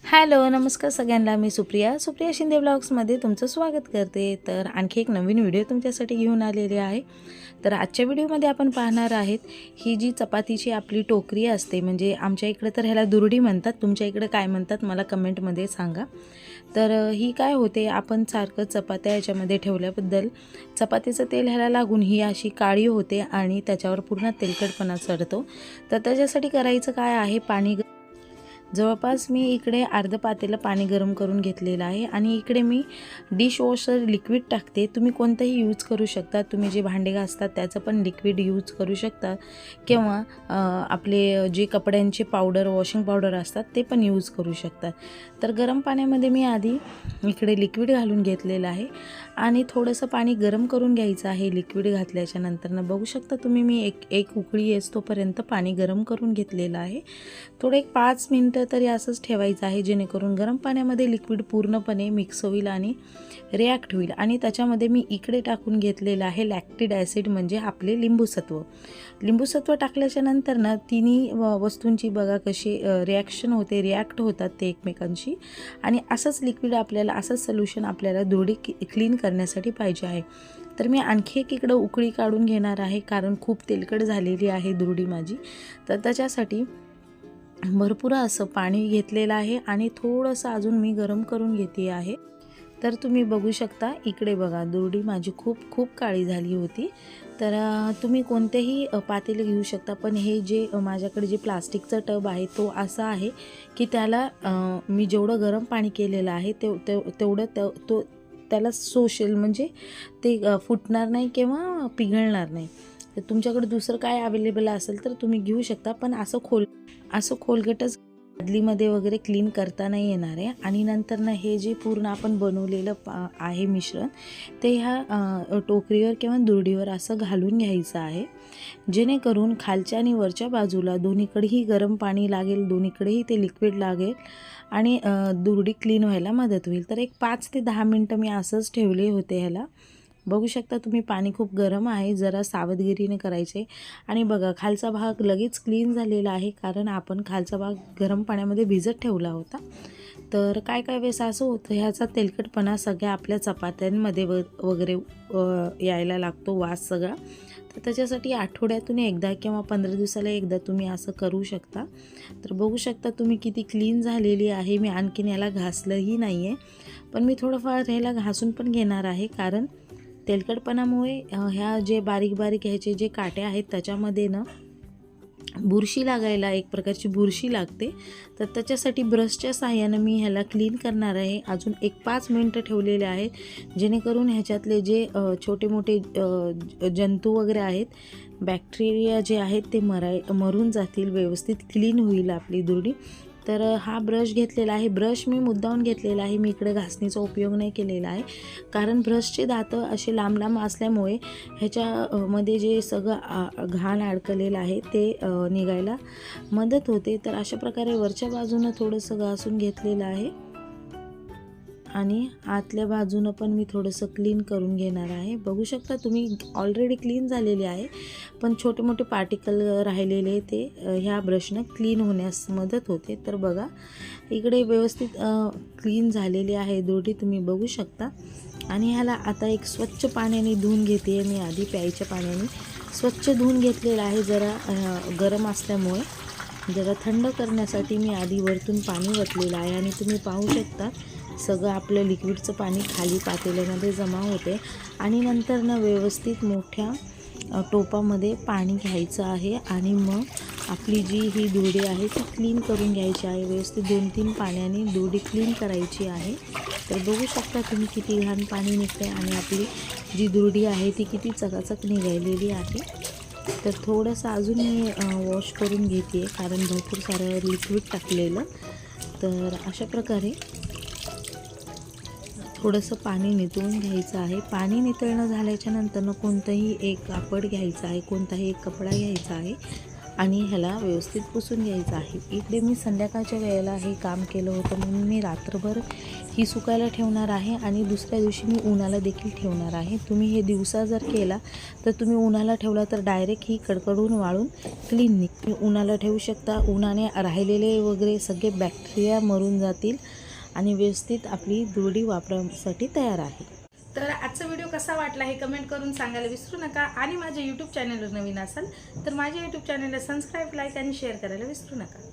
Hello, नमस्कार सगळ्यांना. मी सुप्रिया शिंदे ब्लॉग्समध्ये तुमचं स्वागत करते. तर आणखी एक नवीन व्हिडिओ तुमच्यासाठी घेऊन आलेली आहे. तर आजच्या व्हिडिओमध्ये आपण पाहणार आहेत ही जी चपातीची आपली टोकरी असते, म्हणजे आमच्या इकडे तर ह्याला दुरडी म्हणतात, तुमच्या इकडे काय म्हणतात मला कमेंटमध्ये सांगा. तर ही काय होते, आपण सारखं चपात्या याच्यामध्ये ठेवल्याबद्दल चपातीचं तेल ह्याला लागून ही अशी काळी होते आणि त्याच्यावर पूर्ण तेलकटपणा चढतो. तर त्याच्यासाठी करायचं काय आहे, जवळपास मी इकडे अर्ध पातेलं पाणी गरम करून घेतलेलं आहे आणि इकडे मी डिशवॉशर लिक्विड टाकते. तुम्ही कोणतंही यूज करू शकता. तुम्ही जे भांडे घासतात त्याचं पण लिक्विड यूज करू शकता किंवा आपले जे कपड्यांचे पावडर, वॉशिंग पावडर असतात ते पण यूज करू शकतात. तर गरम पाण्यामध्ये मी आधी इकडे लिक्विड घालून घेतलेलं आहे आणि थोडंसं पाणी गरम करून घ्यायचं आहे. लिक्विड घातल्याच्या नंतरनं बघू शकता तुम्ही, मी एक उकळी येतोपर्यंत पाणी गरम करून घेतलेलं आहे. थोडं 5 मिनटं तरी असंच ठेवायचं आहे, जेणेकरून गरम पाण्यामध्ये लिक्विड पूर्णपणे मिक्स होईल आणि रिॲक्ट होईल. आणि त्याच्यामध्ये मी इकडे टाकून घेतलेलं आहे लॅक्टिक ॲसिड, म्हणजे आपले लिंबूसत्व टाकल्याच्या नंतर ना तिन्ही वस्तूंची बघा कशी रिॲक्शन होते, रिॲक्ट होतात ते एकमेकांशी. आणि असंच लिक्विड आपल्याला, असंच सोल्युशन आपल्याला दुरडी क्लीन करण्यासाठी पाहिजे आहे. तर मी आणखी एक इकडं उकळी काढून घेणार आहे, कारण खूप तेलकट झालेली आहे दुरडी माझी. तर त्याच्यासाठी भरपूर असं पाणी घेतलेलं आहे आणि थोडंसं अजून मी गरम करून घेते आहे. तर तुम्ही बघू शकता इकडे बघा, दुरडी माझी खूप काळी झाली होती. तर तुम्ही कोणतेही पातेले घेऊ शकता, पण हे जे माझ्याकडे जे प्लास्टिकचा टब आहे तो असा आहे की त्याला मी जेवढं गरम पाणी केलेलं आहे तेवढं तो त्याला सोशल, म्हणजे ते फुटणार नाही किंवा पिघळणार नाही. तर तुमच्याकडे दुसरं काय अवेलेबल असेल तर तुम्ही घेऊ शकता, पण असं खोलगटच बादलीमध्ये वगैरे क्लीन करता नाही येणार आहे. आणि नंतर ना हे जे पूर्ण आपण बनवलेलं आहे मिश्रण, ते ह्या टोकरीवर किंवा दुरडीवर असं घालून घ्यायचं आहे, जेणेकरून खालच्या आणि वरच्या बाजूला दोन्हीकडेही गरम पाणी लागेल, दोन्हीकडेही ते लिक्विड लागेल आणि दुरडी क्लीन व्हायला मदत होईल. तर एक 5 ते 10 मिनटं मी असंच ठेवले होते ह्याला. बघू शकता तुम्ही, पाणी खूप गरम आहे, जरा सावधगिरीने करायचे. आणि बघा खालचा भाग लगेच क्लीन झालेला आहे, कारण आपण खालचा भाग गरम पाण्यामध्ये भिजत ठेवला होता. तर काय वेळेस असं होतं, ह्याचा तेलकटपणा सगळ्या आपल्या चपात्यांमध्ये वगैरे यायला लागतो, वास सगळा. तर त्याच्यासाठी आठवड्यातून एकदा किंवा 15 दिवसाला एकदा तुम्ही असं करू शकता. तर बघू शकता तुम्ही किती क्लीन झालेली आहे. मी आणखीन याला घासलंही नाही आहे, पण मी थोडंफार ह्याला घासून पण घेणार आहे, कारण तेलकटपणामुळे ह्या जे बारीक ह्याचे जे काटे आहेत त्याच्यामध्ये ना बुरशी लागायला, एक प्रकारची बुरशी लागते. तर त्याच्यासाठी ब्रशच्या साहाय्यानं मी ह्याला क्लीन करणार आहे. अजून 5 मिनटं ठेवलेले आहेत, जेणेकरून ह्याच्यातले जे छोटे मोठे जंतू वगैरे आहेत, बॅक्टेरिया जे आहेत ते मरून जातील, व्यवस्थित क्लीन होईल आपली दुरडी. तर हा ब्रश घेतलेला आहे. ब्रश मी मुद्दामून घेतलेला आहे, मी इकडे घासणीचा उपयोग नाही केलेला आहे, कारण ब्रशचे दातं असे लांब असल्यामुळे ह्याच्यामध्ये जे सगळं घाण अडकलेलं आहे ते निघायला मदत होते. तर अशा प्रकारे वरच्या बाजूनं थोडंसं घासून घेतलेलं आहे आणि आतल्या बाजूनं पण मी थोडंसं क्लीन करून घेणार आहे. बघू शकता तुम्ही, ऑलरेडी क्लीन झालेले आहे, पण छोटे मोठे पार्टिकल राहिलेले ते ह्या ब्रशनं क्लीन होण्यास मदत होते. तर बघा इकडे व्यवस्थित क्लीन झालेली आहे दुरडी, तुम्ही बघू शकता. आणि ह्याला आता एक स्वच्छ पाण्याने धुवून घेते मी. आधी प्यायच्या पाण्याने स्वच्छ धुवून घेतलेलं आहे. जरा गरम असल्यामुळे जरा थंड करण्यासाठी मी आधी वरतून पाणी वतलेलं आहे. आणि तुम्ही पाहू शकता सगळं आपलं लिक्विडचं पाणी खाली पातेल्यामध्ये जमा होते. आणि नंतर ना व्यवस्थित मोठ्या टोपामध्ये पाणी घ्यायचं आहे आणि मग आपली जी ही दुरडी आहे ती क्लीन करून घ्यायची आहे. व्यवस्थित 2-3 पाण्याने दुरडी क्लीन करायची आहे. तर बघू शकता तुम्ही किती घाण पाणी निघते आणि आपली जी दुरडी आहे ती किती चकाचक निघालेली आहे. तर थोडंसं अजून मी वॉश करून घेते, कारण भरपूर सारं लिक्विड टाकलेलं. तर अशा प्रकारे थोडंसं पाणी नितळून घ्यायचं आहे. पाणी नितळणं झाल्याच्या नंतरनं कोणतंही एक कापड घ्यायचं आहे, कोणताही एक कपडा घ्यायचा आहे आणि ह्याला व्यवस्थित पुसून घ्यायचं आहे. इकडे मी संध्याकाळच्या वेळेला हे काम केलं होतं म्हणून मी रात्रभर ही सुकायला ठेवणार आहे आणि दुसऱ्या दिवशी मी उन्हाला देखील ठेवणार आहे. तुम्ही हे दिवसा जर केला तर तुम्ही उन्हाला ठेवला तर डायरेक्ट ही कडकडून वाळून क्लीन निघते. उन्हाला ठेवू शकता. उन्हाने राहिलेले वगैरे सगळे बॅक्टेरिया मरून जातील आणि व्यवस्थित आपली दुर्डी वापरासाठी तयार आहे. तर आजचा व्हिडिओ कसा वाटला हे कमेंट करून सांगायला विसरू नका आणि माझ्या यूट्यूब चॅनलवर नवीन असाल तर माझ्या यूट्यूब चॅनलला सबस्क्राईब, लाईक आणि शेअर करायला विसरू नका.